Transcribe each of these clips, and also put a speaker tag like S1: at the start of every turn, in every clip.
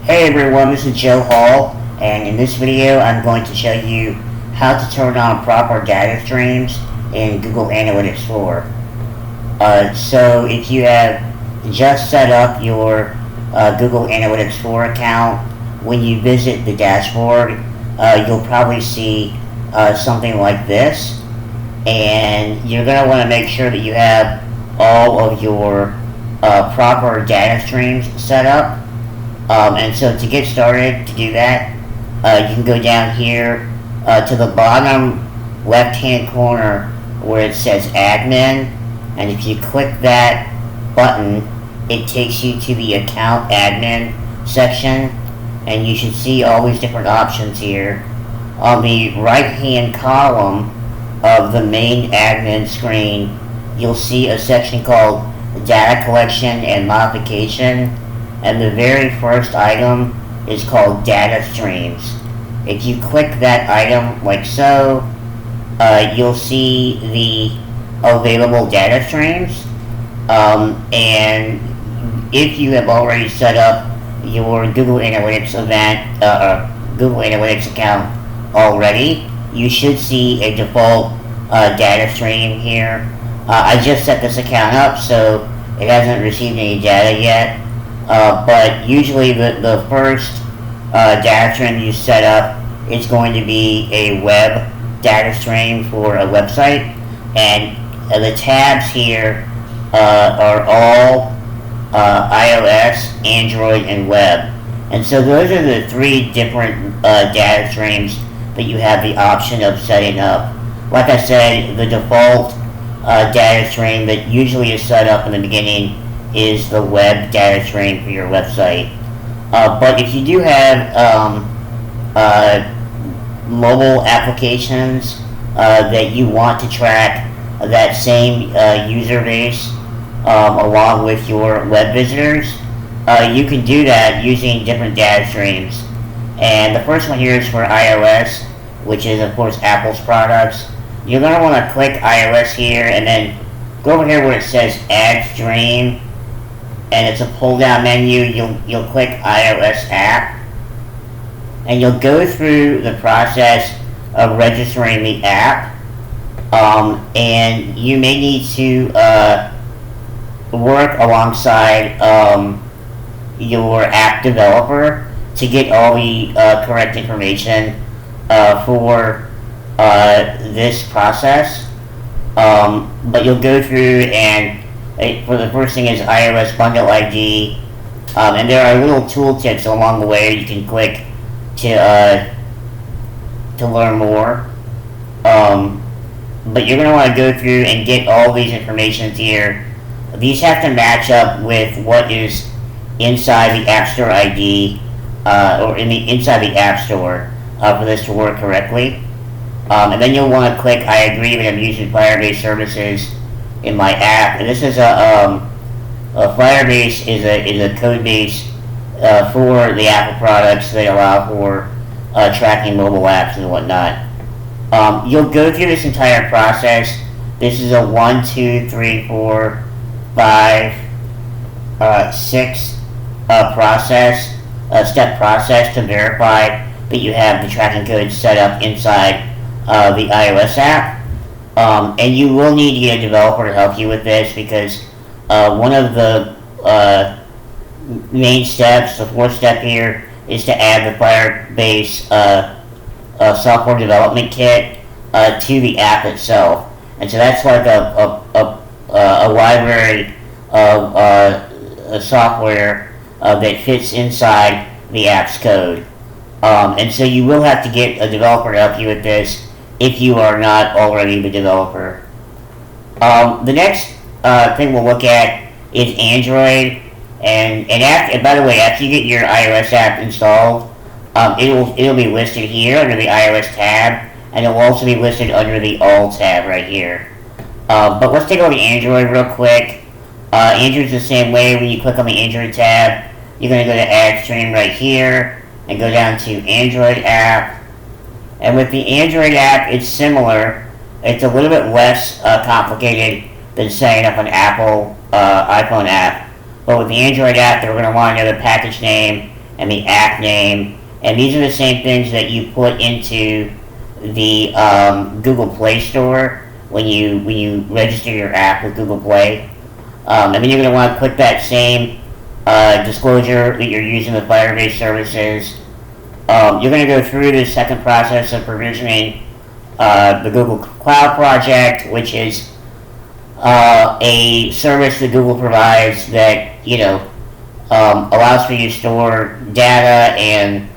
S1: Hey everyone, this is Joe Hall, and in this video I'm going to show you how to turn on proper data streams in Google Analytics 4. So if you have just set up your Google Analytics 4 account, when you visit the dashboard, you'll probably see something like this, and you're going to want to make sure that you have all of your proper data streams set up. And so to get started, to do that, you can go down here to the bottom left-hand corner where it says Admin, and if you click that button, it takes you to the Account Admin section, and you should see all these different options here. On the right-hand column of the main admin screen, you'll see a section called Data Collection and Modification, and the very first item is called Data Streams. If you click that item like so, you'll see the available data streams, and if you have already set up your Google Analytics Google Analytics account already, you should see a default data stream here. I just set this account up, so it hasn't received any data yet. But usually the first data stream you set up is going to be a web data stream for a website, and the tabs here are all iOS, Android, and web. And so those are the three different data streams that you have the option of setting up. Like I said, the default data stream that usually is set up in the beginning is the web data stream for your website. But if you do have mobile applications that you want to track that same user base along with your web visitors, you can do that using different data streams. And the first one here is for iOS, which is of course Apple's products. You're going to want to click iOS here and then go over here where it says Add Stream, and it's a pull-down menu. You'll click iOS app, and you'll go through the process of registering the app, and you may need to work alongside your app developer to get all the correct information for this process, but you'll go through and for the first thing is iOS Bundle ID, and there are little tooltips along the way you can click to learn more. But you're going to want to go through and get all these informations here. These have to match up with what is inside the App Store ID, or inside the App Store, for this to work correctly. And then you'll want to click I agree that I'm using Firebase services in my app, and this is Firebase is a code base for the Apple products. They allow for tracking mobile apps and whatnot. You'll go through this entire process. This is a 1, 2, 3, 4, 5, 6 step process to verify that you have the tracking code set up inside the iOS app. And you will need to get a developer to help you with this, because one of the main steps, the fourth step here, is to add the Firebase software development kit to the app itself. And so that's like a library of software that fits inside the app's code. And so you will have to get a developer to help you with this if you are not already the developer. The next thing we'll look at is Android, and by the way, after you get your iOS app installed, it'll be listed here under the iOS tab, and it will also be listed under the All tab right here. But let's take a look at Android real quick. Android's the same way. When you click on the Android tab, you're going to go to Add Stream right here, and go down to Android app. And with the Android app, it's similar. It's a little bit less complicated than setting up an Apple iPhone app. But with the Android app, they're going to want to know the package name and the app name, and these are the same things that you put into the Google Play Store when you register your app with Google Play. And then you're going to want to put that same disclosure that you're using the Firebase services. You're going to go through the second process of provisioning the Google Cloud Project, which is a service that Google provides that allows for you to store data and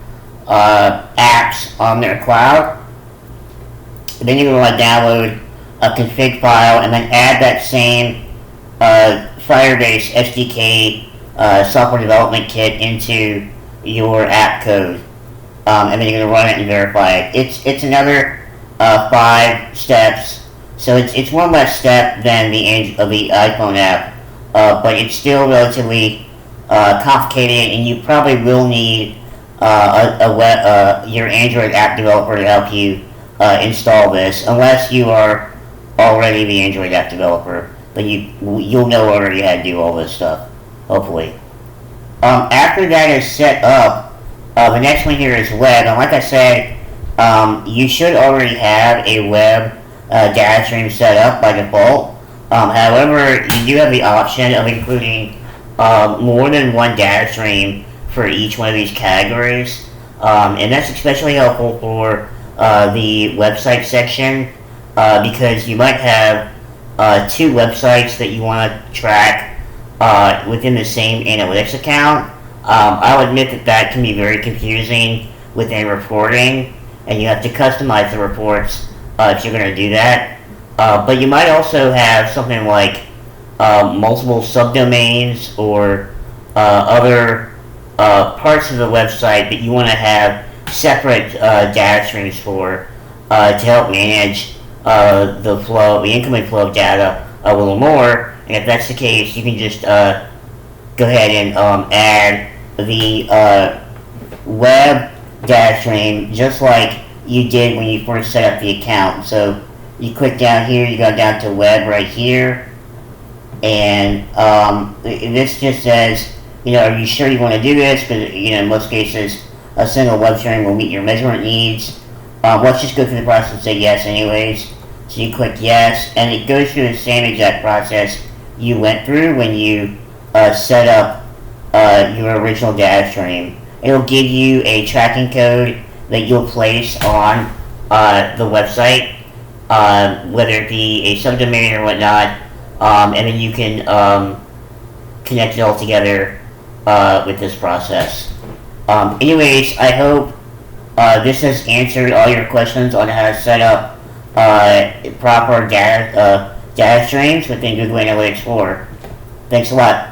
S1: apps on their cloud. And then you're going to download a config file and then add that same Firebase SDK software development kit into your app code. And then you're going to run it and verify it. It's another 5 steps, so it's one less step than the iPhone app, but it's still relatively complicated, and you probably will need your Android app developer to help you install this, unless you are already the Android app developer. But you'll know already how to do all this stuff, hopefully. After that is set up, the next one here is web, and like I said, you should already have a web data stream set up by default. However, you do have the option of including more than one data stream for each one of these categories, and that's especially helpful for the website section, because you might have 2 websites that you want to track within the same analytics account. I'll admit that can be very confusing within reporting, and you have to customize the reports if you're going to do that. But you might also have something like multiple subdomains or other parts of the website that you want to have separate data streams for to help manage the incoming flow of data a little more. And if that's the case, you can just go ahead and add the web data stream just like you did when you first set up the account. So you click down here, you go down to web right here, and this just says, are you sure you want to do this? Because in most cases a single web stream will meet your measurement needs. Let's just go through the process and say yes anyways. So you click yes, and it goes through the same exact process you went through when you set up your original data stream. It'll give you a tracking code that you'll place on the website, whether it be a subdomain or whatnot, and then you can connect it all together with this process. Anyways, I hope this has answered all your questions on how to set up proper data streams within Google Analytics 4. Thanks a lot.